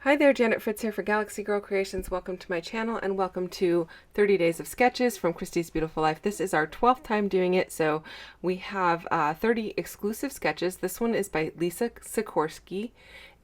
Hi there, Janet Fritz here for Galaxy Girl Creations. Welcome to my channel and welcome to 30 Days of Sketches from Christy's Beautiful Life. This is our 12th time doing it, so we have 30 exclusive sketches. This one is by Lisa Sikorsky,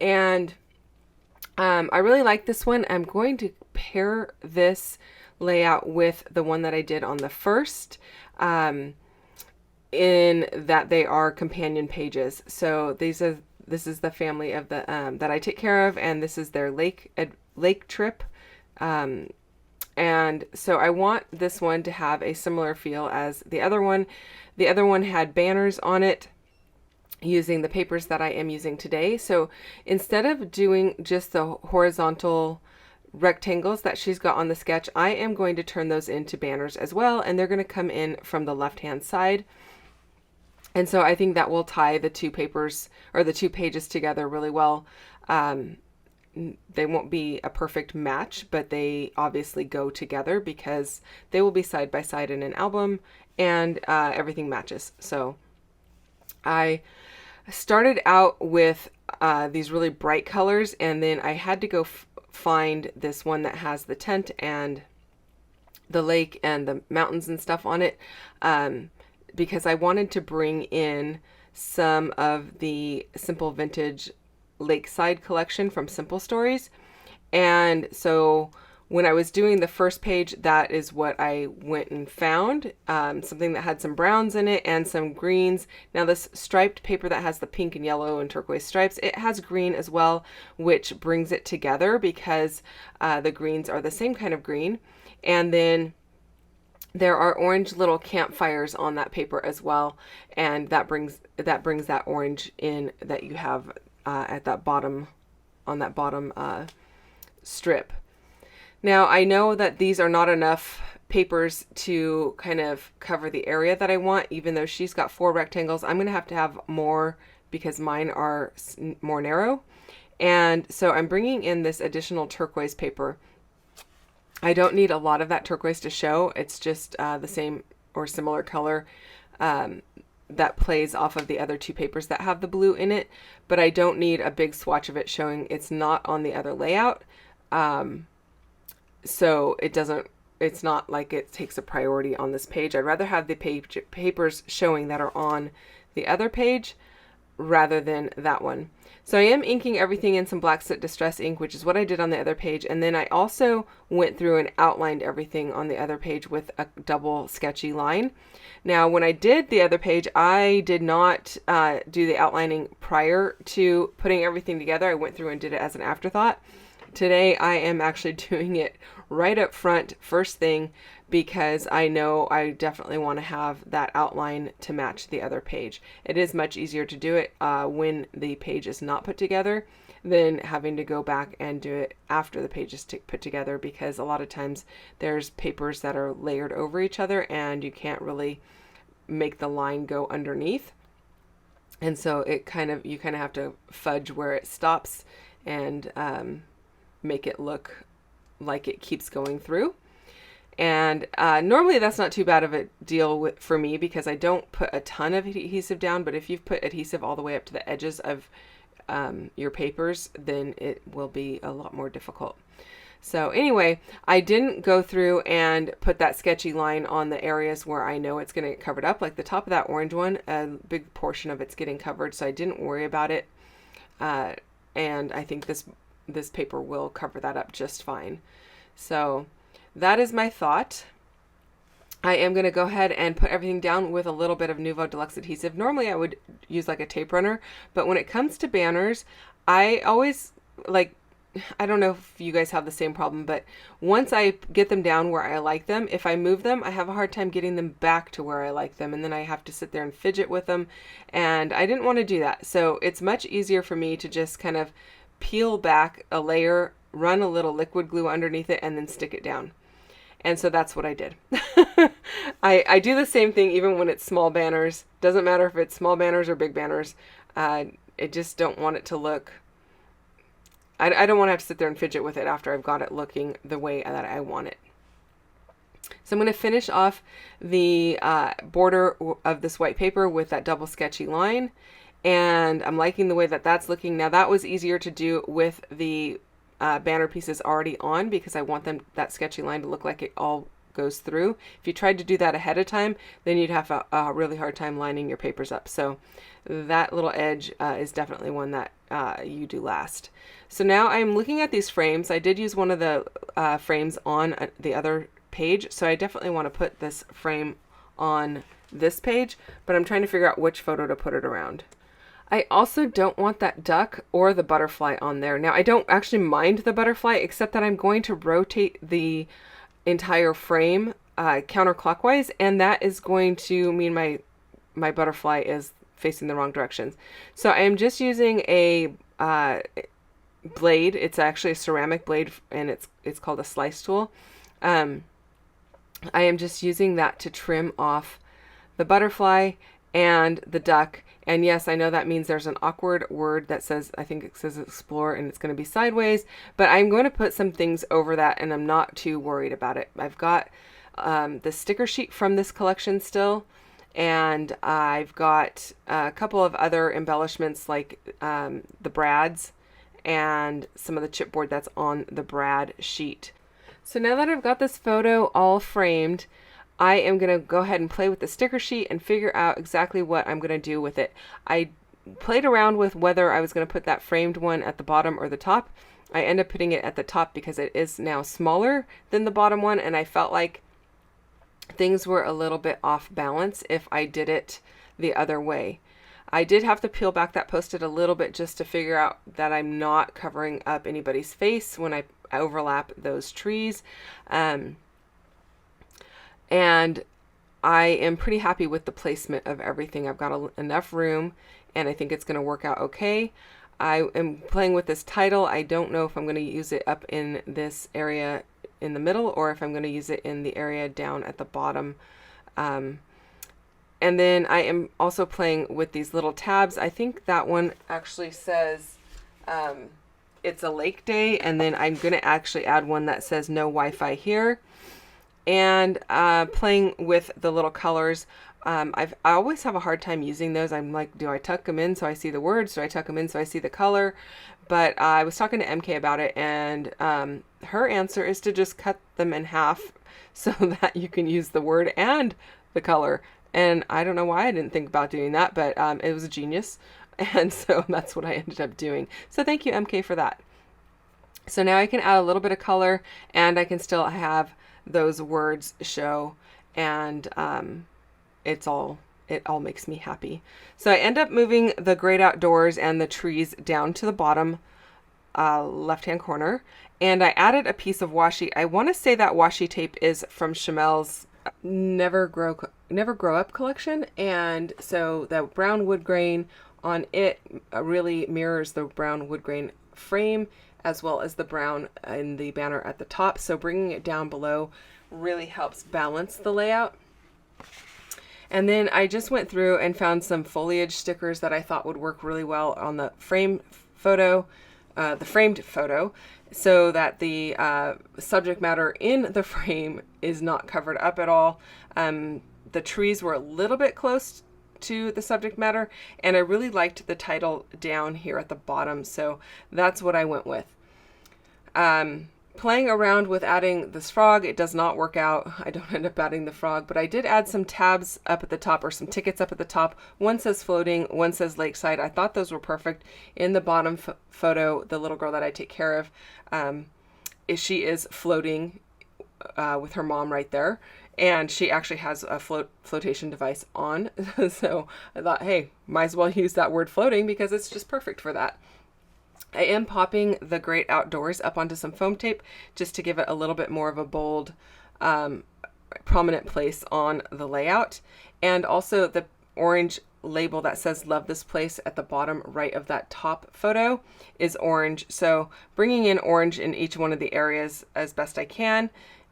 and I really like this one. I'm going to pair this layout with the one that I did on the first, in that they are companion pages. So this is the family of the that I take care of, and this is their lake trip. And so I want this one to have a similar feel as the other one. The other one had banners on it using the papers that I am using today. So instead of doing just the horizontal rectangles that she's got on the sketch, I am going to turn those into banners as well, and they're going to come in from the left-hand side. And so I think that will tie the two papers or the two pages together really well. They won't be a perfect match, but they obviously go together because they will be side by side in an album, and everything matches. So I started out with these really bright colors, and then I had to go find this one that has the tent and the lake and the mountains and stuff on it. Because I wanted to bring in some of the Simple Vintage Lakeside collection from Simple Stories. And so when I was doing the first page, that is what I went and found, something that had some browns in it and some greens. Now this striped paper that has the pink and yellow and turquoise stripes, it has green as well, which brings it together because the greens are the same kind of green. And then there are orange little campfires on that paper as well, and that brings that orange in that you have at that bottom, on that bottom strip. Now I know that these are not enough papers to kind of cover the area that I want, even though she's got 4 rectangles. I'm going to have more because mine are more narrow. And so I'm bringing in this additional turquoise paper. I don't need a lot of that turquoise to show. It's just the same or similar color that plays off of the other 2 papers that have the blue in it, but I don't need a big swatch of it showing. It's not on the other layout. So it's not like it takes a priority on this page. I'd rather have the papers showing that are on the other page rather than that one. So I am inking everything in some Black Soot Distress ink, which is what I did on the other page. And then I also went through and outlined everything on the other page with a double sketchy line. Now, when I did the other page, I did not do the outlining prior to putting everything together. I went through and did it as an afterthought. Today, I am actually doing it right up front, first thing, because I know I definitely want to have that outline to match the other page. It is much easier to do it when the page is not put together than having to go back and do it after the page is put together, because a lot of times there's papers that are layered over each other and you can't really make the line go underneath. And so you kind of have to fudge where it stops and make it look like it keeps going through. And normally that's not too bad of a deal for me because I don't put a ton of adhesive down, but if you've put adhesive all the way up to the edges of your papers, then it will be a lot more difficult. So anyway, I didn't go through and put that sketchy line on the areas where I know it's going to get covered up. Like the top of that orange one, a big portion of it's getting covered, so I didn't worry about it. And I think this paper will cover that up just fine. So that is my thought. I am going to go ahead and put everything down with a little bit of Nuvo Deluxe adhesive. Normally I would use like a tape runner, but when it comes to banners, I always I don't know if you guys have the same problem, but once I get them down where I like them, if I move them, I have a hard time getting them back to where I like them, and then I have to sit there and fidget with them, and I didn't want to do that. So it's much easier for me to just kind of peel back a layer, run a little liquid glue underneath it, and then stick it down. And so that's what I did. I do the same thing even when it's small banners. Doesn't matter if it's small banners or big banners. I just don't want it to look... I don't want to have to sit there and fidget with it after I've got it looking the way that I want it. So I'm going to finish off the border of this white paper with that double sketchy line. And I'm liking the way that that's looking. Now that was easier to do with the banner pieces already on because I want that sketchy line to look like it all goes through. If you tried to do that ahead of time, then you'd have a really hard time lining your papers up. So that little edge is definitely one that you do last. So now I'm looking at these frames. I did use one of the frames on the other page, so I definitely want to put this frame on this page, but I'm trying to figure out which photo to put it around. I also don't want that duck or the butterfly on there. Now, I don't actually mind the butterfly, except that I'm going to rotate the entire frame counterclockwise, and that is going to mean my butterfly is facing the wrong directions. So I am just using a blade. It's actually a ceramic blade, and it's called a slice tool. I am just using that to trim off the butterfly and the duck. And yes, I know that means there's an awkward word that says, I think it says explore, and it's going to be sideways, but I'm going to put some things over that, and I'm not too worried about it. I've got the sticker sheet from this collection still, and I've got a couple of other embellishments like the brads and some of the chipboard that's on the brad sheet. So now that I've got this photo all framed, I am going to go ahead and play with the sticker sheet and figure out exactly what I'm going to do with it. I played around with whether I was going to put that framed one at the bottom or the top. I end up putting it at the top because it is now smaller than the bottom one, and I felt like things were a little bit off balance if I did it the other way. I did have to peel back that Post-it a little bit just to figure out that I'm not covering up anybody's face when I overlap those trees. And I am pretty happy with the placement of everything. I've got enough room, and I think it's going to work out okay. I am playing with this title. I don't know if I'm going to use it up in this area in the middle or if I'm going to use it in the area down at the bottom. And then I am also playing with these little tabs. I think that one actually says it's a lake day, and then I'm going to actually add one that says no Wi-Fi here. And playing with the little colors. I always have a hard time using those. I'm like, do I tuck them in so I see the words? Do I tuck them in so I see the color? But I was talking to MK about it, and her answer is to just cut them in half so that you can use the word and the color. And I don't know why I didn't think about doing that, but it was a genius. And so that's what I ended up doing. So thank you, MK, for that. So now I can add a little bit of color, and I can still have those words show, and it all makes me happy. So I end up moving the Great Outdoors and the trees down to the bottom left-hand corner, and I added a piece of washi. I want to say that washi tape is from Chamel's Never Grow Up collection, and so the brown wood grain on it really mirrors the brown wood grain frame, as well as the brown in the banner at the top. So bringing it down below really helps balance the layout. And then I just went through and found some foliage stickers that I thought would work really well on the framed photo, so that the subject matter in the frame is not covered up at all. The trees were a little bit close to the subject matter, and I really liked the title down here at the bottom, so that's what I went with. Playing around with adding this frog, it does not work out. I don't end up adding the frog, but I did add some tabs up at the top, or some tickets up at the top. One says floating, one says lakeside. I thought those were perfect. In the bottom photo, the little girl that I take care of, she is floating with her mom right there. And she actually has a flotation device on. So I thought, hey, might as well use that word floating because it's just perfect for that. I am popping the Great Outdoors up onto some foam tape just to give it a little bit more of a bold, prominent place on the layout. And also the orange label that says love this place at the bottom right of that top photo is orange. So bringing in orange in each one of the areas as best I can.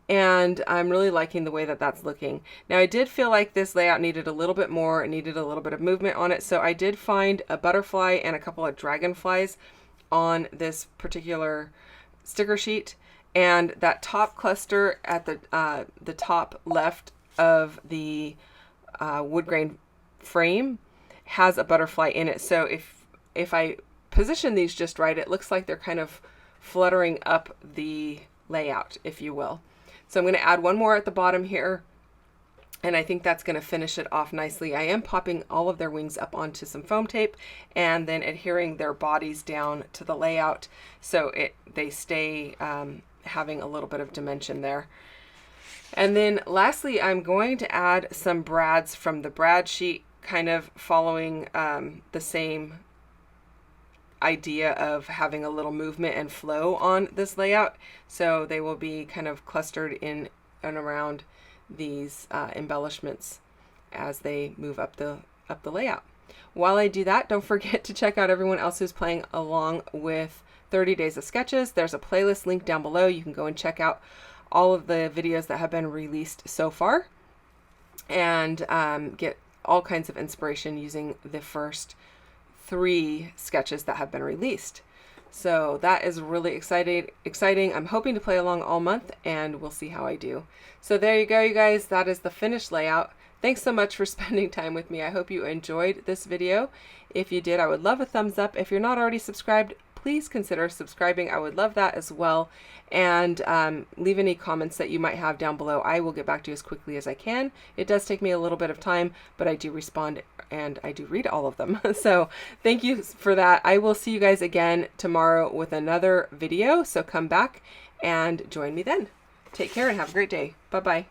And I'm really liking the way that that's looking. Now I did feel like this layout needed a little bit more. It needed a little bit of movement on it. So I did find a butterfly and a couple of dragonflies on this particular sticker sheet. And that top cluster at the top left of the wood grain frame has a butterfly in it. So if I position these just right, it looks like they're kind of fluttering up the layout, if you will. So I'm going to add one more at the bottom here, and I think that's going to finish it off nicely. I am popping all of their wings up onto some foam tape and then adhering their bodies down to the layout so they stay having a little bit of dimension there. And then lastly, I'm going to add some brads from the brad sheet, kind of following the same idea of having a little movement and flow on this layout. So they will be kind of clustered in and around these embellishments as they move up the layout. While I do that, don't forget to check out everyone else who's playing along with 30 Days of Sketches. There's a playlist link down below. You can go and check out all of the videos that have been released so far and get all kinds of inspiration using the first 3 sketches that have been released. So that is really exciting. I'm hoping to play along all month, and we'll see how I do. So there you go, you guys. That is the finished layout. Thanks so much for spending time with me. I hope you enjoyed this video. If you did, I would love a thumbs up. If you're not already subscribed, please consider subscribing. I would love that as well. And leave any comments that you might have down below. I will get back to you as quickly as I can. It does take me a little bit of time, but I do respond and I do read all of them. So thank you for that. I will see you guys again tomorrow with another video. So come back and join me then. Take care and have a great day. Bye-bye.